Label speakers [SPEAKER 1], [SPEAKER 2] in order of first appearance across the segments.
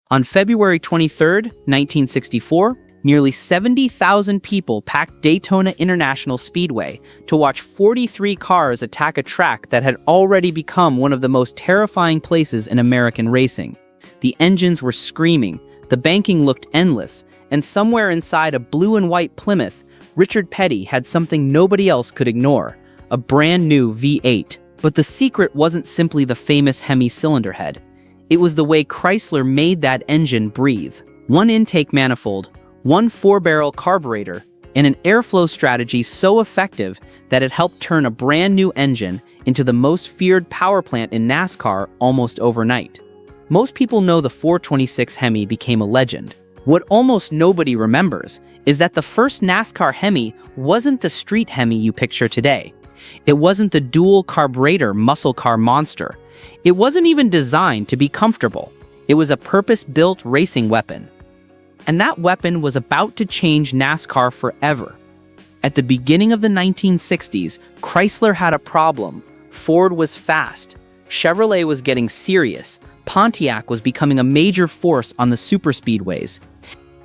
[SPEAKER 1] On February 23, 1964, nearly 70,000 people packed Daytona International Speedway to watch 43 cars attack a track that had already become one of the most terrifying places in American racing. The engines were screaming, the banking looked endless, and somewhere inside a blue and white Plymouth, Richard Petty had something nobody else could ignore, a brand new V8. But the secret wasn't simply the famous Hemi cylinder head. It was the way Chrysler made that engine breathe. One intake manifold, one 4-barrel carburetor, and an airflow strategy so effective that it helped turn a brand new engine into the most feared power plant in NASCAR almost overnight. Most people know the 426 Hemi became a legend. What almost nobody remembers is that the first NASCAR Hemi wasn't the street Hemi you picture today. It wasn't the dual carburetor muscle car monster. It wasn't even designed to be comfortable. It was a purpose-built racing weapon. And that weapon was about to change NASCAR forever. At the beginning of the 1960s, Chrysler had a problem. Ford was fast. Chevrolet was getting serious. Pontiac was becoming a major force on the superspeedways.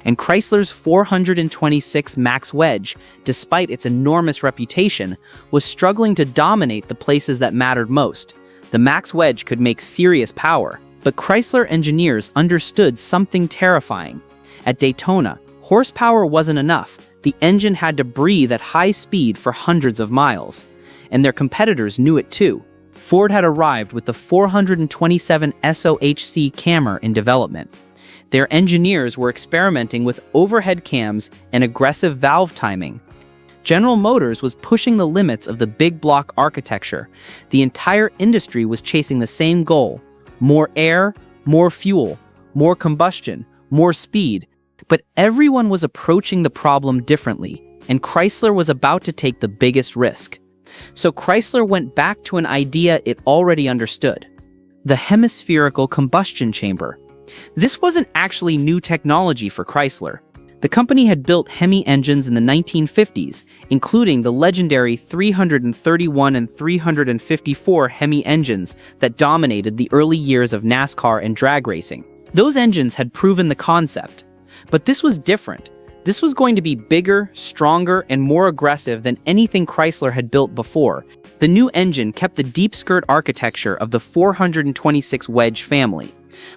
[SPEAKER 1] And Chrysler's 426 Max Wedge, despite its enormous reputation, was struggling to dominate the places that mattered most. The Max Wedge could make serious power, but Chrysler engineers understood something terrifying. At Daytona, horsepower wasn't enough. The engine had to breathe at high speed for hundreds of miles. And their competitors knew it too. Ford had arrived with the 427 SOHC Cammer in development. Their engineers were experimenting with overhead cams and aggressive valve timing. General Motors was pushing the limits of the big block architecture. The entire industry was chasing the same goal: more air, more fuel, more combustion, more speed. But everyone was approaching the problem differently, and Chrysler was about to take the biggest risk. So Chrysler went back to an idea it already understood: the hemispherical combustion chamber. This wasn't actually new technology for Chrysler. The company had built Hemi engines in the 1950s, including the legendary 331 and 354 Hemi engines that dominated the early years of NASCAR and drag racing. Those engines had proven the concept. But this was different. This was going to be bigger, stronger, and more aggressive than anything Chrysler had built before. The new engine kept the deep skirt architecture of the 426 Wedge family.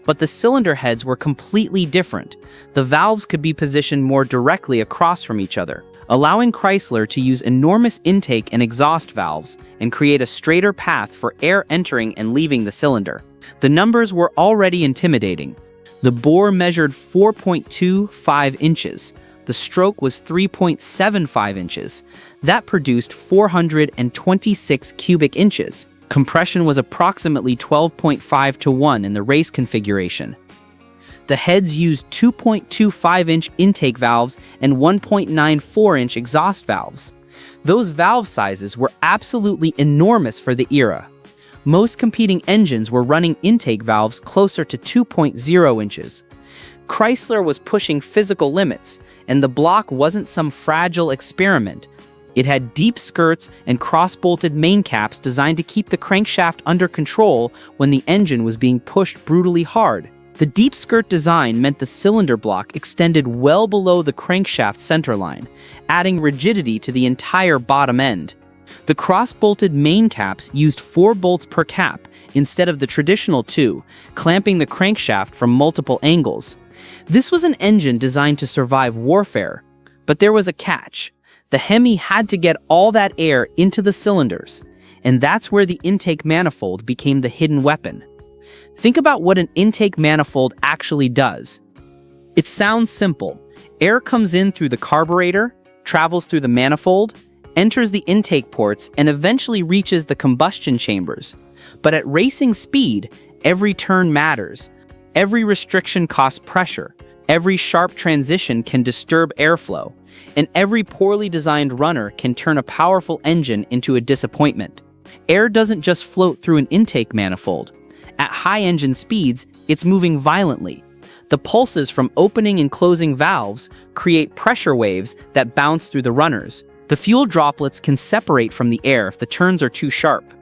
[SPEAKER 1] But the cylinder heads were completely different. The valves could be positioned more directly across from each other, allowing Chrysler to use enormous intake and exhaust valves and create a straighter path for air entering and leaving the cylinder. The numbers were already intimidating. The bore measured 4.25 inches. The stroke was 3.75 inches. That produced 426 cubic inches. Compression was approximately 12.5 to 1 in the race configuration. The heads used 2.25-inch intake valves and 1.94-inch exhaust valves. Those valve sizes were absolutely enormous for the era. Most competing engines were running intake valves closer to 2.0 inches. Chrysler was pushing physical limits, and the block wasn't some fragile experiment. It had deep skirts and cross-bolted main caps designed to keep the crankshaft under control when the engine was being pushed brutally hard. The deep skirt design meant the cylinder block extended well below the crankshaft centerline, adding rigidity to the entire bottom end. The cross-bolted main caps used 4 bolts per cap instead of the traditional 2, clamping the crankshaft from multiple angles. This was an engine designed to survive warfare, but there was a catch. The Hemi had to get all that air into the cylinders, and that's where the intake manifold became the hidden weapon. Think about what an intake manifold actually does. It sounds simple. Air comes in through the carburetor, travels through the manifold, enters the intake ports, and eventually reaches the combustion chambers. But at racing speed, every turn matters. Every restriction costs pressure. Every sharp transition can disturb airflow. And every poorly designed runner can turn a powerful engine into a disappointment. Air doesn't just float through an intake manifold. At high engine speeds, it's moving violently. The pulses from opening and closing valves create pressure waves that bounce through the runners. The fuel droplets can separate from the air if the turns are too sharp.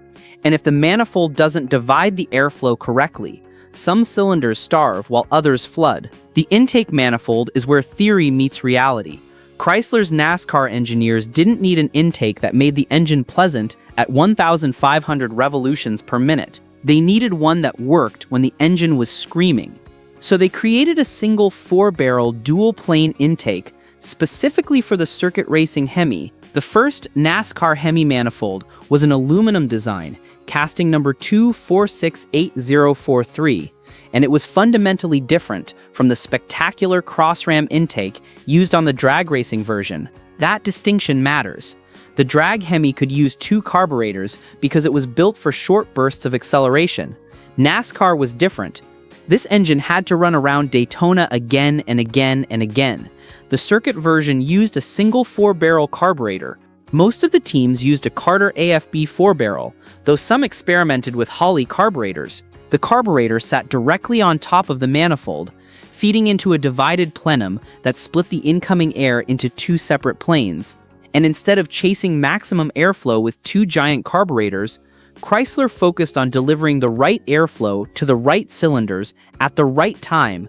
[SPEAKER 1] And if the manifold doesn't divide the airflow correctly, Some cylinders starve while others flood. The intake manifold is where theory meets reality. Chrysler's NASCAR engineers didn't need an intake that made the engine pleasant at 1,500 revolutions per minute. They needed one that worked when the engine was screaming. So they created a single 4-barrel dual-plane intake specifically for the circuit racing Hemi. The first NASCAR Hemi manifold was an aluminum design, casting number 2468043, and it was fundamentally different from the spectacular cross-ram intake used on the drag racing version. That distinction matters. The drag Hemi could use 2 carburetors because it was built for short bursts of acceleration. NASCAR was different. This engine had to run around Daytona again and again and again. The circuit version used a single 4-barrel carburetor. Most of the teams used a Carter AFB 4-barrel, though some experimented with Holley carburetors. The carburetor sat directly on top of the manifold, feeding into a divided plenum that split the incoming air into 2 separate planes. And instead of chasing maximum airflow with 2 giant carburetors, Chrysler focused on delivering the right airflow to the right cylinders at the right time.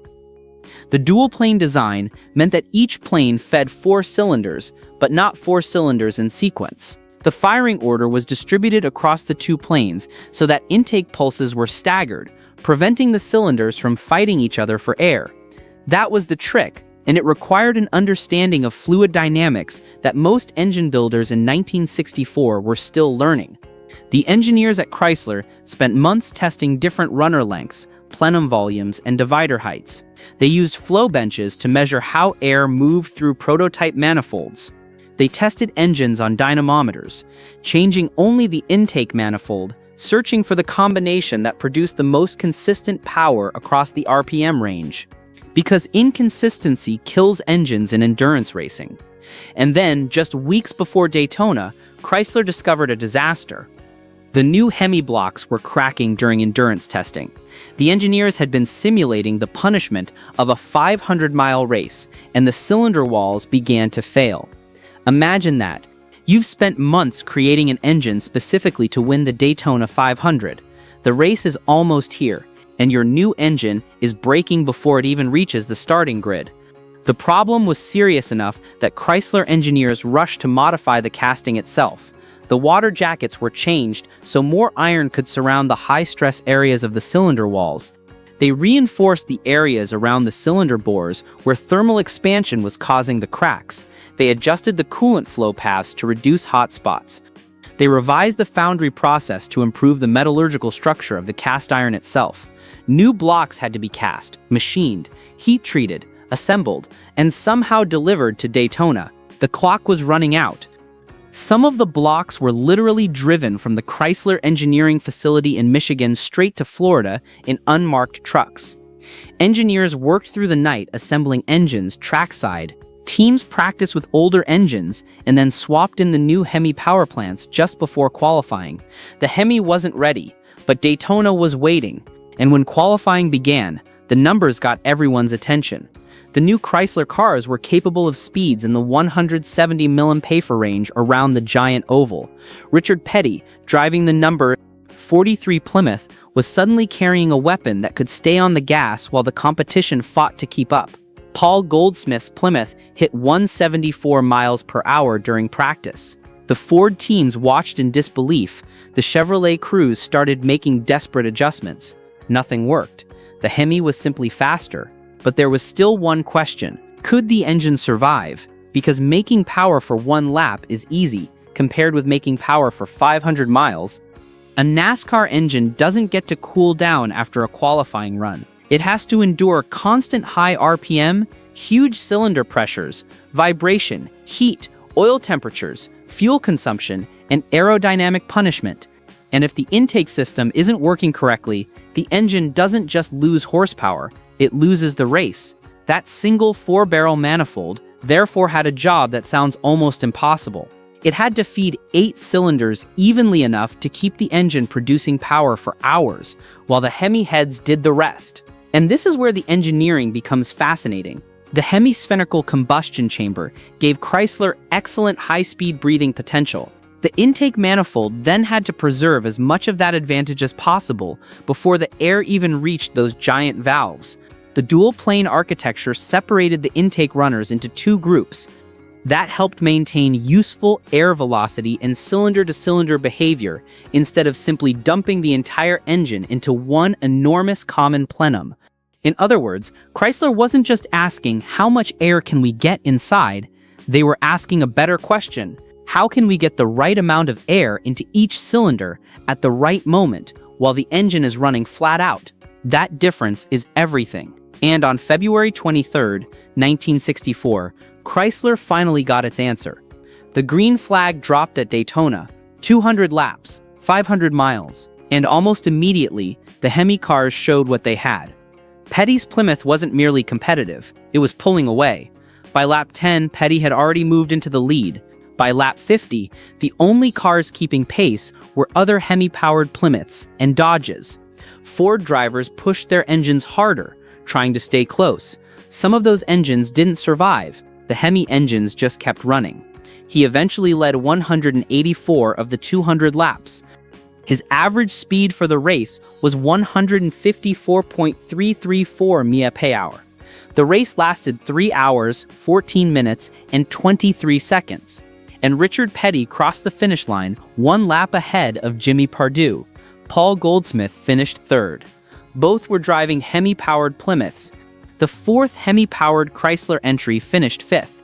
[SPEAKER 1] The dual-plane design meant that each plane fed 4 cylinders, but not 4 cylinders in sequence. The firing order was distributed across the 2 planes so that intake pulses were staggered, preventing the cylinders from fighting each other for air. That was the trick, and it required an understanding of fluid dynamics that most engine builders in 1964 were still learning. The engineers at Chrysler spent months testing different runner lengths, plenum volumes, and divider heights. They used flow benches to measure how air moved through prototype manifolds. They tested engines on dynamometers, changing only the intake manifold, searching for the combination that produced the most consistent power across the RPM range. Because inconsistency kills engines in endurance racing. And then, just weeks before Daytona, Chrysler discovered a disaster. The new Hemi blocks were cracking during endurance testing. The engineers had been simulating the punishment of a 500-mile race, and the cylinder walls began to fail. Imagine that. You've spent months creating an engine specifically to win the Daytona 500. The race is almost here, and your new engine is breaking before it even reaches the starting grid. The problem was serious enough that Chrysler engineers rushed to modify the casting itself. The water jackets were changed so more iron could surround the high-stress areas of the cylinder walls. They reinforced the areas around the cylinder bores where thermal expansion was causing the cracks. They adjusted the coolant flow paths to reduce hot spots. They revised the foundry process to improve the metallurgical structure of the cast iron itself. New blocks had to be cast, machined, heat-treated, assembled, and somehow delivered to Daytona. The clock was running out. Some of the blocks were literally driven from the Chrysler engineering facility in Michigan straight to Florida in unmarked trucks. Engineers worked through the night assembling engines trackside. Teams practiced with older engines and then swapped in the new Hemi power plants just before qualifying. The Hemi wasn't ready, but Daytona was waiting. And when qualifying began, the numbers got everyone's attention. The new Chrysler cars were capable of speeds in the 170 mph range around the giant oval. Richard Petty, driving the number 43 Plymouth, was suddenly carrying a weapon that could stay on the gas while the competition fought to keep up. Paul Goldsmith's Plymouth hit 174 miles per hour during practice. The Ford teams watched in disbelief. The Chevrolet crews started making desperate adjustments. Nothing worked. The Hemi was simply faster. But there was still one question. Could the engine survive? Because making power for 1 lap is easy, compared with making power for 500 miles. A NASCAR engine doesn't get to cool down after a qualifying run. It has to endure constant high RPM, huge cylinder pressures, vibration, heat, oil temperatures, fuel consumption, and aerodynamic punishment. And if the intake system isn't working correctly, the engine doesn't just lose horsepower, it loses the race. That single 4-barrel manifold therefore had a job that sounds almost impossible. It had to feed 8 cylinders evenly enough to keep the engine producing power for hours, while the Hemi heads did the rest. And this is where the engineering becomes fascinating. The hemispherical combustion chamber gave Chrysler excellent high-speed breathing potential. The intake manifold then had to preserve as much of that advantage as possible before the air even reached those giant valves. The dual-plane architecture separated the intake runners into two groups. That helped maintain useful air velocity and cylinder-to-cylinder behavior instead of simply dumping the entire engine into one enormous common plenum. In other words, Chrysler wasn't just asking how much air can we get inside, they were asking a better question: how can we get the right amount of air into each cylinder at the right moment while the engine is running flat out? That difference is everything. And on February 23, 1964, Chrysler finally got its answer. The green flag dropped at Daytona, 200 laps, 500 miles, and almost immediately, the Hemi cars showed what they had. Petty's Plymouth wasn't merely competitive, it was pulling away. By lap 10, Petty had already moved into the lead. By lap 50, the only cars keeping pace were other Hemi-powered Plymouths and Dodges. Ford drivers pushed their engines harder, trying to stay close. Some of those engines didn't survive. The Hemi engines just kept running. He eventually led 184 of the 200 laps. His average speed for the race was 154.334 mph. The race lasted 3 hours, 14 minutes, and 23 seconds. And Richard Petty crossed the finish line 1 lap ahead of Jimmy Pardue. Paul Goldsmith finished third. Both were driving Hemi-powered Plymouths. The fourth Hemi-powered Chrysler entry finished fifth.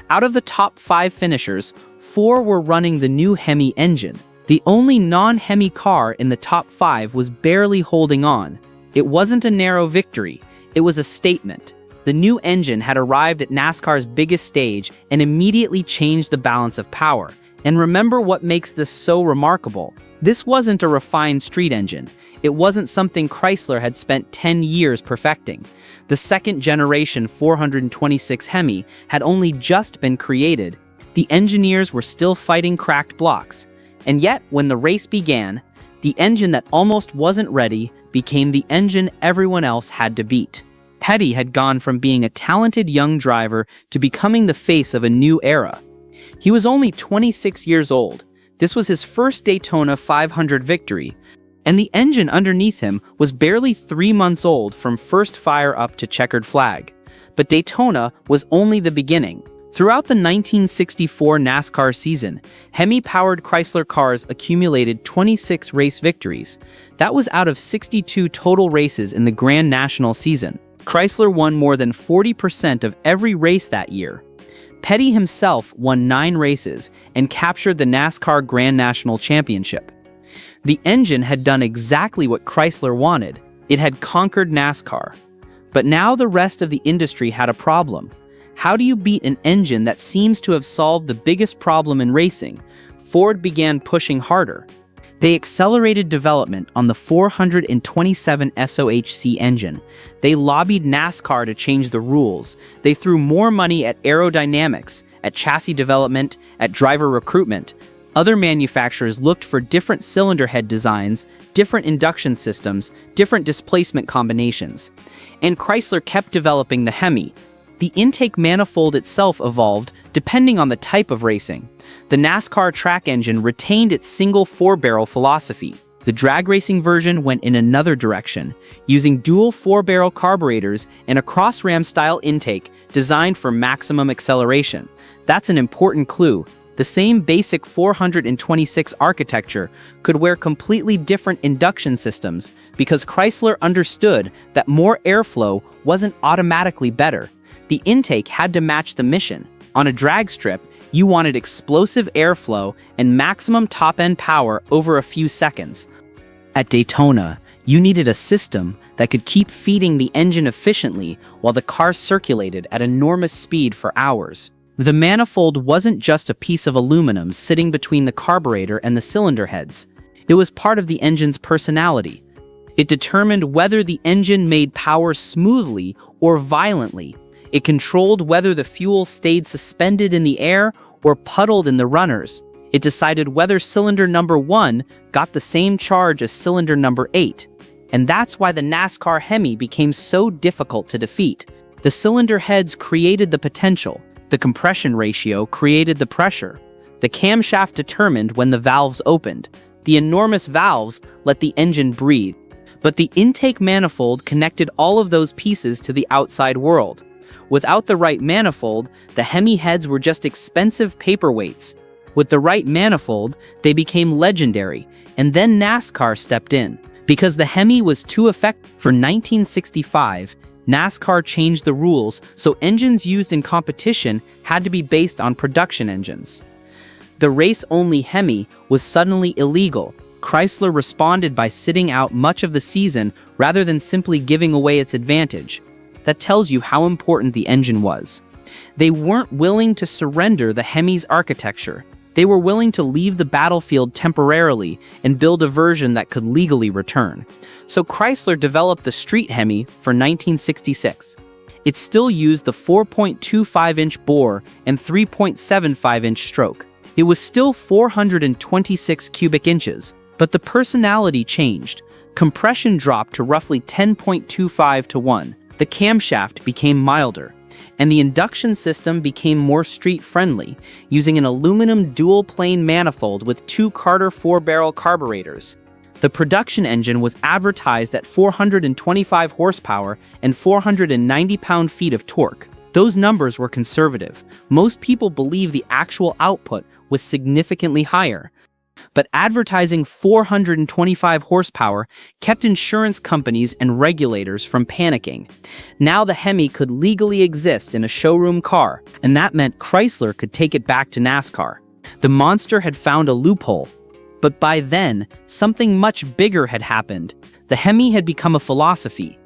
[SPEAKER 1] Out of the top 5 finishers, 4 were running the new Hemi engine. The only non-Hemi car in the top 5 was barely holding on. It wasn't a narrow victory, it was a statement. The new engine had arrived at NASCAR's biggest stage and immediately changed the balance of power. And remember what makes this so remarkable. This wasn't a refined street engine. It wasn't something Chrysler had spent 10 years perfecting. The second-generation 426 Hemi had only just been created. The engineers were still fighting cracked blocks. And yet, when the race began, the engine that almost wasn't ready became the engine everyone else had to beat. Petty had gone from being a talented young driver to becoming the face of a new era. He was only 26 years old. This was his first Daytona 500 victory, and the engine underneath him was barely 3 months old from first fire up to checkered flag. But Daytona was only the beginning. Throughout the 1964 NASCAR season, Hemi-powered Chrysler cars accumulated 26 race victories. That was out of 62 total races in the Grand National season. Chrysler won more than 40% of every race that year. Petty himself won 9 races and captured the NASCAR Grand National Championship. The engine had done exactly what Chrysler wanted. It had conquered NASCAR. But now the rest of the industry had a problem. How do you beat an engine that seems to have solved the biggest problem in racing? Ford began pushing harder. They accelerated development on the 427 SOHC engine. They lobbied NASCAR to change the rules. They threw more money at aerodynamics, at chassis development, at driver recruitment. Other manufacturers looked for different cylinder head designs, different induction systems, different displacement combinations. And Chrysler kept developing the Hemi. The intake manifold itself evolved depending on the type of racing. The NASCAR track engine retained its single 4-barrel philosophy. The drag racing version went in another direction, using dual 4-barrel carburetors and a cross-ram style intake designed for maximum acceleration. That's an important clue. The same basic 426 architecture could wear completely different induction systems because Chrysler understood that more airflow wasn't automatically better. The intake had to match the mission. On a drag strip, you wanted explosive airflow and maximum top-end power over a few seconds. At Daytona, you needed a system that could keep feeding the engine efficiently while the car circulated at enormous speed for hours. The manifold wasn't just a piece of aluminum sitting between the carburetor and the cylinder heads. It was part of the engine's personality. It determined whether the engine made power smoothly or violently. It controlled whether the fuel stayed suspended in the air or puddled in the runners. It decided whether cylinder number 1 got the same charge as cylinder number 8. And that's why the NASCAR Hemi became so difficult to defeat. The cylinder heads created the potential. The compression ratio created the pressure. The camshaft determined when the valves opened. The enormous valves let the engine breathe. But the intake manifold connected all of those pieces to the outside world. Without the right manifold, the Hemi heads were just expensive paperweights. With the right manifold, they became legendary, and then NASCAR stepped in. Because the Hemi was too effective for 1965, NASCAR changed the rules so engines used in competition had to be based on production engines. The race-only Hemi was suddenly illegal. Chrysler responded by sitting out much of the season rather than simply giving away its advantage. That tells you how important the engine was. They weren't willing to surrender the Hemi's architecture. They were willing to leave the battlefield temporarily and build a version that could legally return. So Chrysler developed the Street Hemi for 1966. It still used the 4.25-inch bore and 3.75-inch stroke. It was still 426 cubic inches, but the personality changed. Compression dropped to roughly 10.25 to 1. The camshaft became milder, and the induction system became more street-friendly, using an aluminum dual-plane manifold with 2 Carter 4-barrel carburetors. The production engine was advertised at 425 horsepower and 490 pound-feet of torque. Those numbers were conservative. Most people believe the actual output was significantly higher. But advertising 425 horsepower kept insurance companies and regulators from panicking. Now the Hemi could legally exist in a showroom car, and that meant Chrysler could take it back to NASCAR. The monster had found a loophole. But by then, something much bigger had happened. The Hemi had become a philosophy.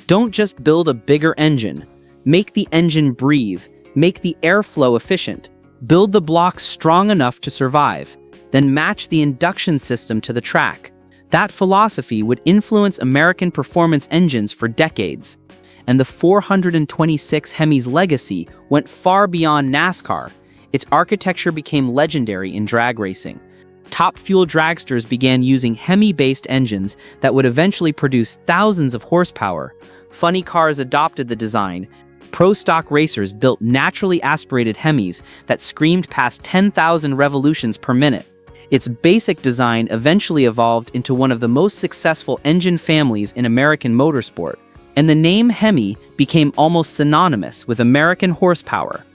[SPEAKER 1] Don't just build a bigger engine. Make the engine breathe. Make the airflow efficient. Build the blocks strong enough to survive. Then match the induction system to the track. That philosophy would influence American performance engines for decades. And the 426 Hemi's legacy went far beyond NASCAR. Its architecture became legendary in drag racing. Top fuel dragsters began using Hemi-based engines that would eventually produce thousands of horsepower. Funny cars adopted the design. Pro stock racers built naturally aspirated Hemis that screamed past 10,000 revolutions per minute. Its basic design eventually evolved into one of the most successful engine families in American motorsport, and the name Hemi became almost synonymous with American horsepower.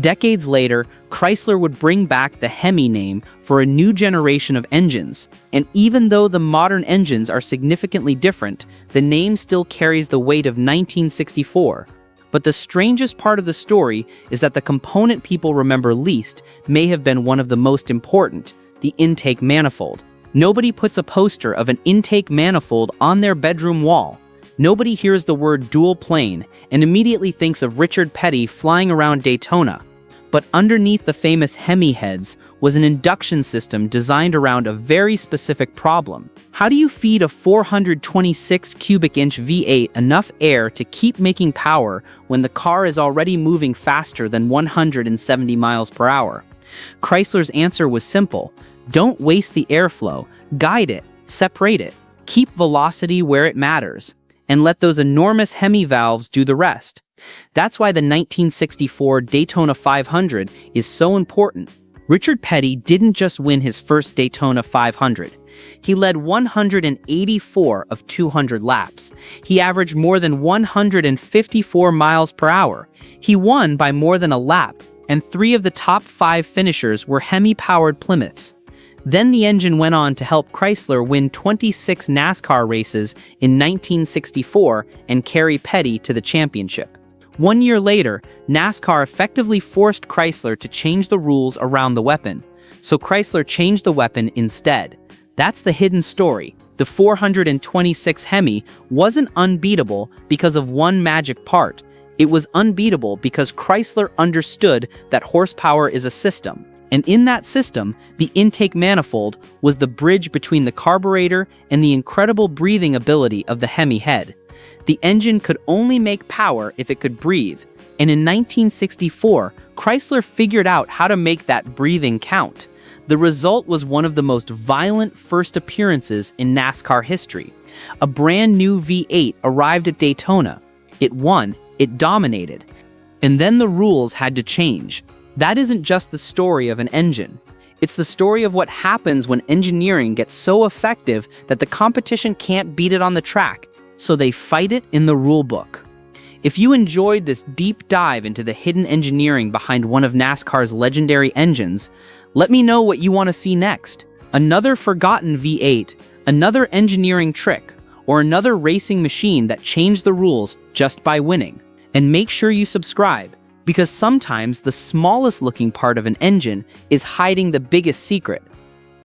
[SPEAKER 1] Decades later, Chrysler would bring back the Hemi name for a new generation of engines, and even though the modern engines are significantly different, the name still carries the weight of 1964. But the strangest part of the story is that the component people remember least may have been one of the most important: the intake manifold. Nobody puts a poster of an intake manifold on their bedroom wall. Nobody hears the word dual plane and immediately thinks of Richard Petty flying around Daytona. But underneath the famous Hemi heads was an induction system designed around a very specific problem. How do you feed a 426 cubic inch V8 enough air to keep making power when the car is already moving faster than 170 miles per hour? Chrysler's answer was simple: don't waste the airflow, guide it, separate it, keep velocity where it matters, and let those enormous Hemi valves do the rest. That's why the 1964 Daytona 500 is so important. Richard Petty didn't just win his first Daytona 500. He led 184 of 200 laps. He averaged more than 154 miles per hour. He won by more than a lap, and 3 of the top 5 finishers were Hemi-powered Plymouths. Then the engine went on to help Chrysler win 26 NASCAR races in 1964 and carry Petty to the championship. 1 year later, NASCAR effectively forced Chrysler to change the rules around the weapon, so Chrysler changed the weapon instead. That's the hidden story. The 426 Hemi wasn't unbeatable because of one magic part. It was unbeatable because Chrysler understood that horsepower is a system. And in that system, the intake manifold was the bridge between the carburetor and the incredible breathing ability of the Hemi head. The engine could only make power if it could breathe, and in 1964, Chrysler figured out how to make that breathing count. The result was one of the most violent first appearances in NASCAR history. A brand new V8 arrived at Daytona. It won, it dominated. And then the rules had to change. That isn't just the story of an engine. It's the story of what happens when engineering gets so effective that the competition can't beat it on the track, so they fight it in the rulebook. If you enjoyed this deep dive into the hidden engineering behind one of NASCAR's legendary engines, let me know what you want to see next. Another forgotten V8, another engineering trick, or another racing machine that changed the rules just by winning. And make sure you subscribe, because sometimes the smallest looking part of an engine is hiding the biggest secret.